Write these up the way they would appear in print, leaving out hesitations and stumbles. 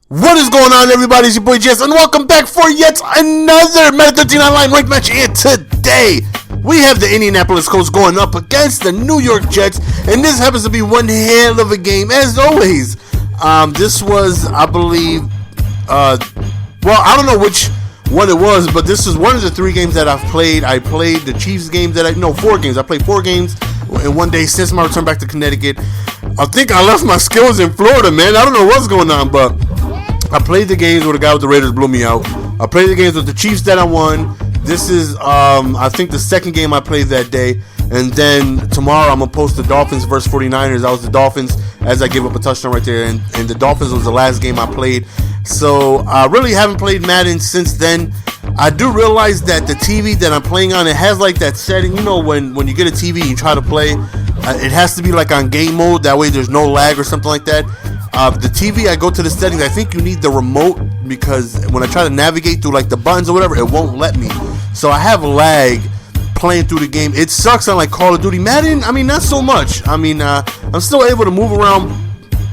What is going on, everybody? It's your boy Jess, and welcome back for yet another Madden 13 Online ranked match. And today, we have the Indianapolis Colts going up against the New York Jets, and this happens to be one hell of a game, as always. This was, I believe, well, I don't know which one it was, but this is one of the 3 games that I've played. I played the Chiefs game that 4 games. I played 4 games in one day since my return back to Connecticut. I think I left my skills in Florida, man. I don't know what's going on, but I played the games where the guy with the Raiders blew me out. I played the games with the Chiefs that I won. This is, I think, the second game I played that day. And then tomorrow I'm going to post the Dolphins versus 49ers. That was the Dolphins as I gave up a touchdown right there. And the Dolphins was the last game I played. So I really haven't played Madden since then. I do realize that the TV that I'm playing on, it has like that setting. You know, when you get a TV and you try to play, it has to be like on game mode. That way there's no lag or something like that. The TV, I go to the settings. I think you need the remote because when I try to navigate through like the buttons or whatever, it won't let me. So I have lag playing through the game. It sucks on like Call of Duty. Madden, I mean, not so much. I mean, I'm still able to move around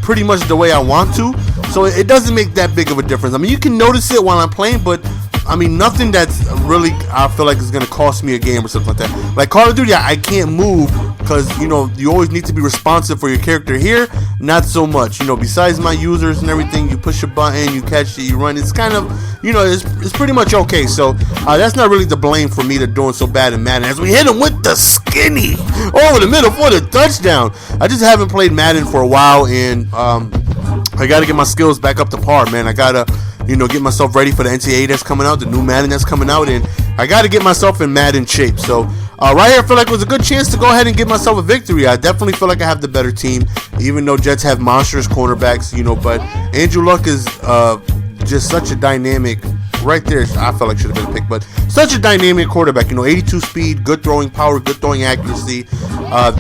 pretty much the way I want to. So it doesn't make that big of a difference. I mean, you can notice it while I'm playing, but I mean, nothing that's really, I feel like is going to cost me a game or something like that. Like Call of Duty, I can't move because, you know, you always need to be responsive for your character. Here, not so much. You know, besides my users and everything, you push a button, you catch it, you run. It's kind of, you know, it's pretty much okay. So that's not really the blame for me to doing so bad in Madden. As we hit him with the skinny over the middle for the touchdown. I just haven't played Madden for a while, and I got to get my skills back up to par, man. I got to, you know, get myself ready for the NCAA that's coming out, the new Madden that's coming out, and I got to get myself in Madden shape. So right here, I feel like it was a good chance to go ahead and give myself a victory. I definitely feel like I have the better team, even though Jets have monstrous cornerbacks, you know, but Andrew Luck is just such a dynamic, right there, I felt like should have been a pick, but such a dynamic quarterback, you know, 82 speed, good throwing power, good throwing accuracy,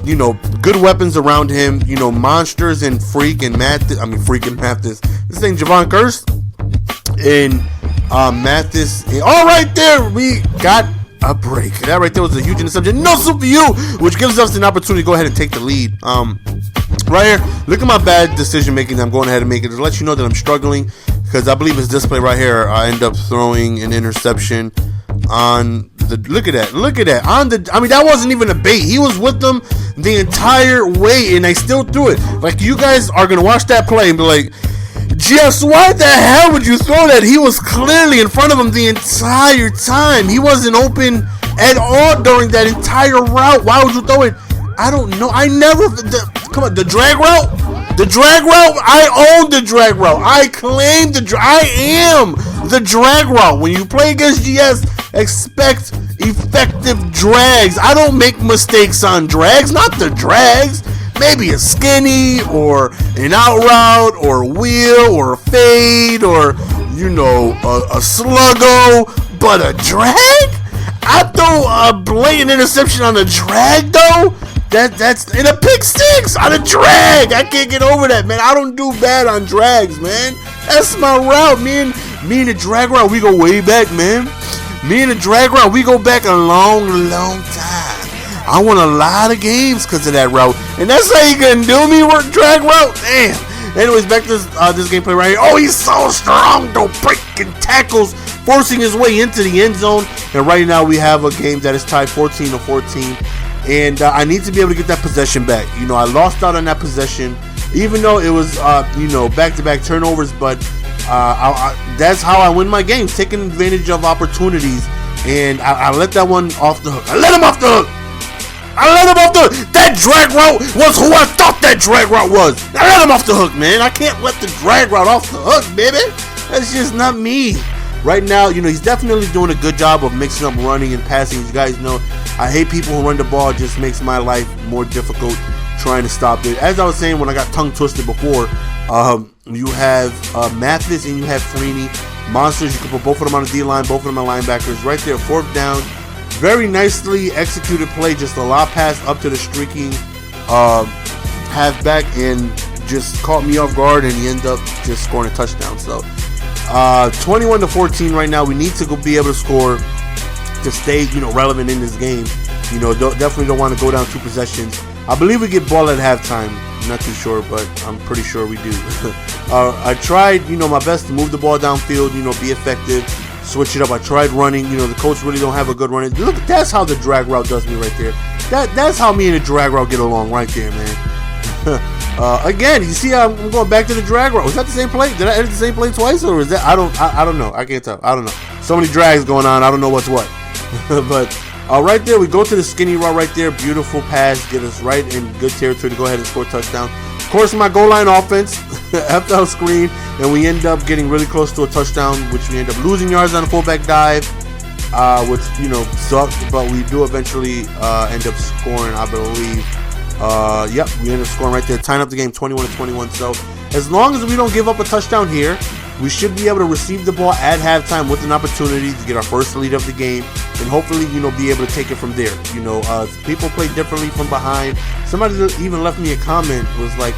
you know, good weapons around him, you know, monsters and Freak and Mathis, this thing, Javon Curse, and Mathis, all right there, we got a break. That right there was a huge interception, no super you, which gives us an opportunity to go ahead and take the lead. Right here, look at my bad decision making that I'm going ahead and making to let you know that I'm struggling, because I believe it's this play right here. I end up throwing an interception on the, look at that, on the, I mean, that wasn't even a bait. He was with them the entire way, and I still threw it. Like, you guys are going to watch that play and be like, Jess, why the hell would you throw that? He was clearly in front of him the entire time. He wasn't open at all during that entire route. Why would you throw it? I don't know. I never, come on, the drag route? The drag route? I own the drag route. I claim I am the drag route. When you play against GS, expect effective drags. I don't make mistakes on drags, not the drags. Maybe a skinny or an out route or a wheel or a fade or, you know, a sluggo, but a drag? I throw a blatant interception on a drag though? That's in a pick six on a drag. I can't get over that, man. I don't do bad on drags, man. That's my route. Me and the drag route, we go way back, man. Me and the drag route, we go back a long time. I won a lot of games because of that route, and that's how you can do me work drag route. Damn. Anyways, back to this gameplay right here. Oh, he's so strong, though, breaking tackles, forcing his way into the end zone. And right now we have a game that is tied 14-14. And I need to be able to get that possession back. You know, I lost out on that possession, even though it was, you know, back-to-back turnovers. But that's how I win my games, taking advantage of opportunities. And I let that one off the hook. I let him off the hook. That drag route was who I thought that drag route was. I let him off the hook, man. I can't let the drag route off the hook, baby. That's just not me. Right now, you know, he's definitely doing a good job of mixing up running and passing. You guys know, I hate people who run the ball. It just makes my life more difficult trying to stop it. As I was saying when I got tongue twisted before, you have Mathis and you have Freeney. Monsters, you can put both of them on the D-line, both of them on linebackers. Right there, 4th down. Very nicely executed play, just a lob pass up to the streaking halfback, and just caught me off guard, and he ended up just scoring a touchdown. So 21-14 right now. We need to be able to score to stay, you know, relevant in this game. You know, definitely don't want to go down 2 possessions. I believe we get ball at halftime. not too sure, but I'm pretty sure we do. I tried, my best to move the ball downfield, be effective, switch it up. I tried running. The coach really don't have a good running. Look, that's how the drag route does me right there. That's how me and the drag route get along right there, man. Again, you see, I'm going back to the drag route. Was that the same play? Did I edit the same play twice, or is that? I don't know. I can't tell. I don't know. So many drags going on. I don't know what's what. But right there, we go to the skinny route right there. Beautiful pass, get us right in good territory to go ahead and score a touchdown. Of course, my goal line offense, FL screen, and we end up getting really close to a touchdown, which we end up losing yards on a fullback dive, which sucked, but we do eventually end up scoring, I believe. Yep, we end up scoring right there, tying up the game 21-21. So as long as we don't give up a touchdown here, we should be able to receive the ball at halftime with an opportunity to get our first lead of the game, and hopefully, be able to take it from there. People play differently from behind. Somebody even left me a comment, was like,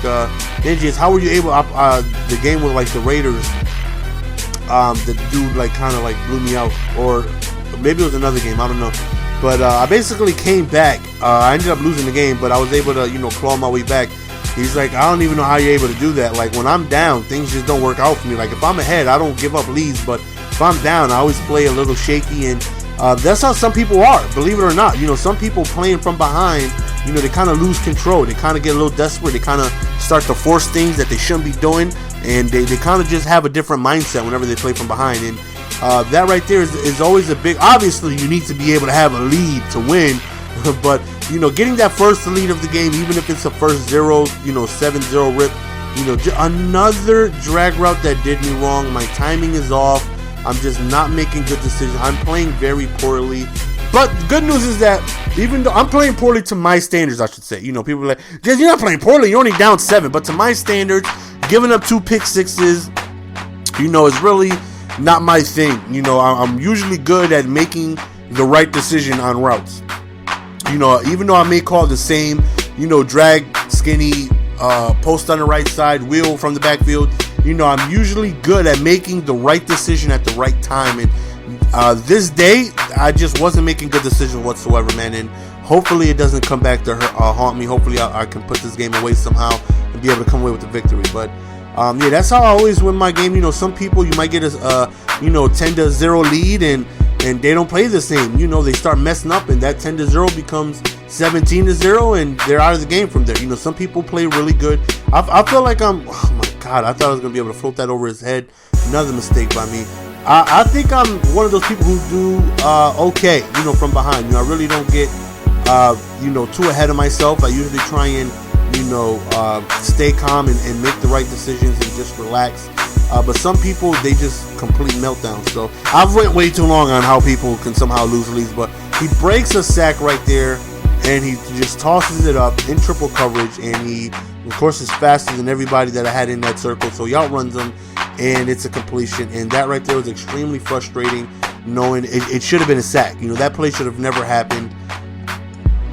Ninjas, how were you able, the game with like the Raiders, the dude like kind of like blew me out, or maybe it was another game, I don't know. But I basically came back. I ended up losing the game, but I was able to, claw my way back. He's like, I don't even know how you're able to do that. Like, when I'm down, things just don't work out for me. Like, if I'm ahead, I don't give up leads. But if I'm down, I always play a little shaky. And that's how some people are, believe it or not. Some people playing from behind, they kind of lose control. They kind of get a little desperate. They kind of start to force things that they shouldn't be doing. And they kind of just have a different mindset whenever they play from behind. And that right there is always a big, obviously, you need to be able to have a lead to win. But, getting that first lead of the game, even if it's a first 7-0 rip, another drag route that did me wrong. My timing is off. I'm just not making good decisions. I'm playing very poorly. But the good news is that even though I'm playing poorly to my standards, I should say, people are like, you're not playing poorly, you're only down 7. But to my standards, giving up 2 pick sixes, is really not my thing. I'm usually good at making the right decision on routes. Even though I may call the same, drag, skinny, post on the right side, wheel from the backfield, I'm usually good at making the right decision at the right time. And this day, I just wasn't making good decisions whatsoever, man. And hopefully it doesn't come back to haunt me. Hopefully I can put this game away somehow and be able to come away with the victory. But yeah, that's how I always win my game. Some people, you might get a 10-0 lead, and they don't play the same. They start messing up, and that 10-0 becomes 17-0, and they're out of the game from there. Some people play really good. I feel like oh my God, I thought I was going to be able to float that over his head. Another mistake by me. I think I'm one of those people who do okay, from behind. I really don't get, too ahead of myself. I usually try and, stay calm and make the right decisions and just relax. But some people, they just complete meltdown. So I've went way too long on how people can somehow lose leads. But he breaks a sack right there, and he just tosses it up in triple coverage. And he, of course, is faster than everybody that I had in that circle. So he outruns them, and it's a completion. And that right there was extremely frustrating, knowing it should have been a sack. That play should have never happened.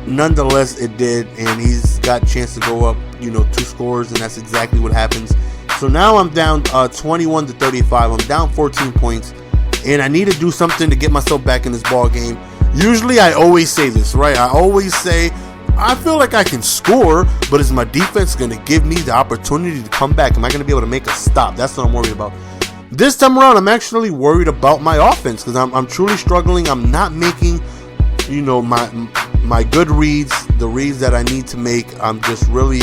Nonetheless, it did, and he's got a chance to go up, 2 scores, and that's exactly what happens. So now I'm down 21-35. I'm down 14 points, and I need to do something to get myself back in this ball game. Usually, I always say this, right? I always say, I feel like I can score, but is my defense going to give me the opportunity to come back? Am I going to be able to make a stop? That's what I'm worried about. This time around, I'm actually worried about my offense because I'm truly struggling. I'm not making, my good reads, the reads that I need to make. I'm just really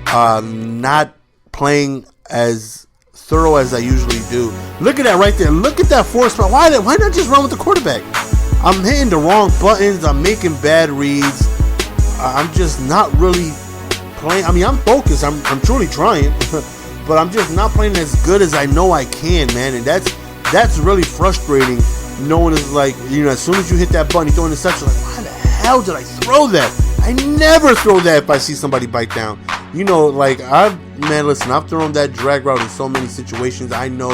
not playing as thorough as I usually do. Look at that right there. Look at that force. Why not just run with the quarterback? I'm hitting the wrong buttons. I'm making bad reads. I'm just not really playing. I mean, I'm focused. I'm truly trying, but I'm just not playing as good as I know I can, man. And that's really frustrating. Knowing it's like, as soon as you hit that button, you throw an interception. Like, why the hell did I throw that? I never throw that if I see somebody bite down. Listen, I've thrown that drag route in so many situations. I know,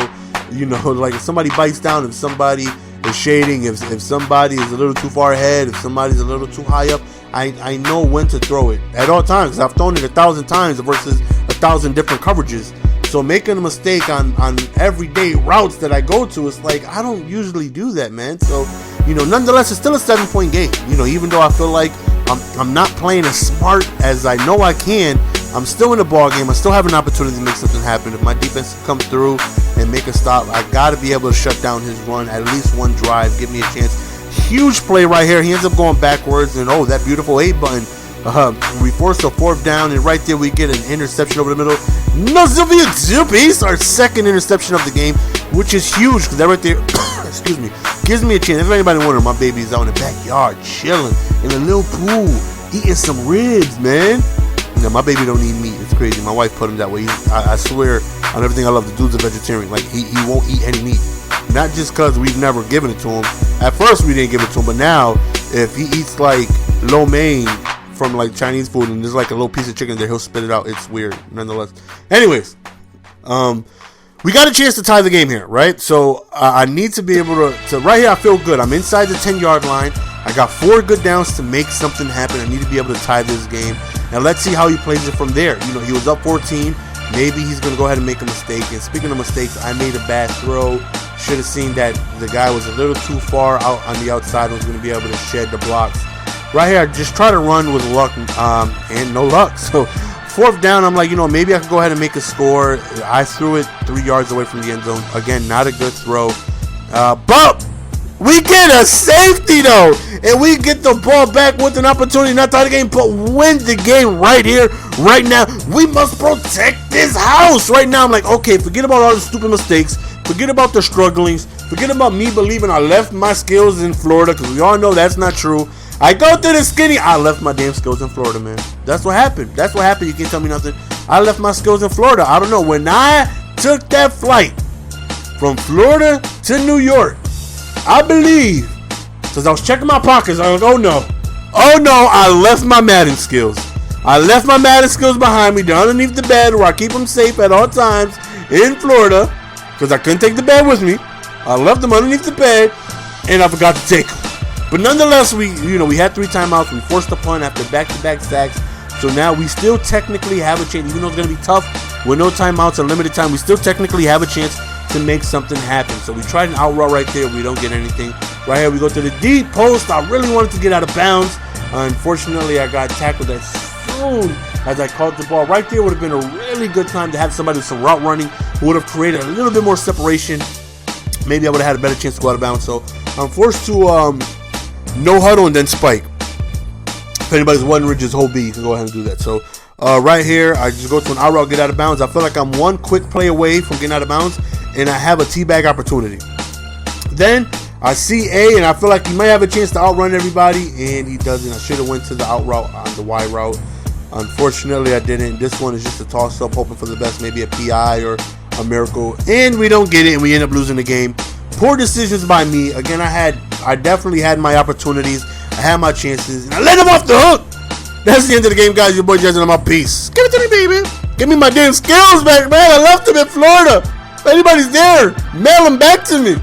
like if somebody bites down, if somebody is shading, if somebody is a little too far ahead, if somebody's a little too high up, I know when to throw it at all times. Because I've thrown it 1,000 times versus 1,000 different coverages. So making a mistake on everyday routes that I go to, it's like I don't usually do that, man. So, nonetheless, it's still a 7-point game. Even though I feel like I'm not playing as smart as I know I can, I'm still in the ball game. I still have an opportunity to make something happen. If my defense comes through and make a stop, I got to be able to shut down his run. At least one drive. Give me a chance. Huge play right here. He ends up going backwards. And, oh, that beautiful A button. We force a 4th down. And right there we get an interception over the middle. No, Sylvia Zupi's our 2nd interception of the game, which is huge because that right there, excuse me, gives me a chance. If anybody wondering, my baby's out in the backyard chilling in a little pool, eating some ribs, man. No, my baby don't eat meat. It's crazy. My wife put him that way. I swear on everything I love, the dude's a vegetarian. Like, he won't eat any meat. Not just because we've never given it to him. At first, we didn't give it to him. But now, if he eats, like, lo mein from, like, Chinese food and there's, like, a little piece of chicken there, he'll spit it out. It's weird, nonetheless. Anyways, we got a chance to tie the game here, right? So, I need to be able to right here, I feel good. I'm inside the 10-yard line. I got 4 good downs to make something happen. I need to be able to tie this game. Now, let's see how he plays it from there. You know, he was up 14. Maybe he's going to go ahead and make a mistake. And speaking of mistakes, I made a bad throw. Should have seen that the guy was a little too far out on the outside. Was going to be able to shed the blocks. Right here, I just try to run with luck and no luck. So, 4th down, I'm like, you know, maybe I could go ahead and make a score. I threw it 3 yards away from the end zone. Again, not a good throw. But we get a safety, though, and we get the ball back with an opportunity not to tie the game, but win the game right here, right now. We must protect this house right now. I'm like, okay, forget about all the stupid mistakes. Forget about the strugglings. Forget about me believing I left my skills in Florida, because we all know that's not true. I go through the skinny. I left my damn skills in Florida, man. That's what happened. That's what happened. You can't tell me nothing. I left my skills in Florida. I don't know. When I took that flight from Florida to New York, I believe, because I was checking my pockets, I was like, oh no, I left my Madden skills. I left my Madden skills behind me, down underneath the bed, where I keep them safe at all times in Florida, because I couldn't take the bed with me. I left them underneath the bed, and I forgot to take them. But nonetheless, we had 3 timeouts. We forced a punt after back-to-back sacks. So now we still technically have a chance, even though it's going to be tough with no timeouts and limited time. We still technically have a chance to make something happen. So we tried an out route right there. We don't get anything. Right here, we go to the deep post. I really wanted to get out of bounds. Unfortunately, I got tackled as soon as I caught the ball. Right there would have been a really good time to have somebody with some route running who would have created a little bit more separation. Maybe I would have had a better chance to go out of bounds. So I'm forced to no huddle and then spike. If anybody's wondering, just hold B. You can go ahead and do that. So right here, I just go to an out route, get out of bounds. I feel like I'm one quick play away from getting out of bounds, and I have a teabag opportunity. Then I see A, and I feel like he might have a chance to outrun everybody, and he doesn't. I should have went to the out route on the Y route. Unfortunately, I didn't. This one is just a toss-up, hoping for the best, maybe a PI or a miracle, and we don't get it, and we end up losing the game. Poor decisions by me. Again, I definitely had my opportunities. I had my chances, and I let him off the hook. That's the end of the game, guys. Your boy Jason, I'm out. Peace. Give it to me, baby. Give me my damn skills back, man. I left them in Florida. If anybody's there, mail them back to me.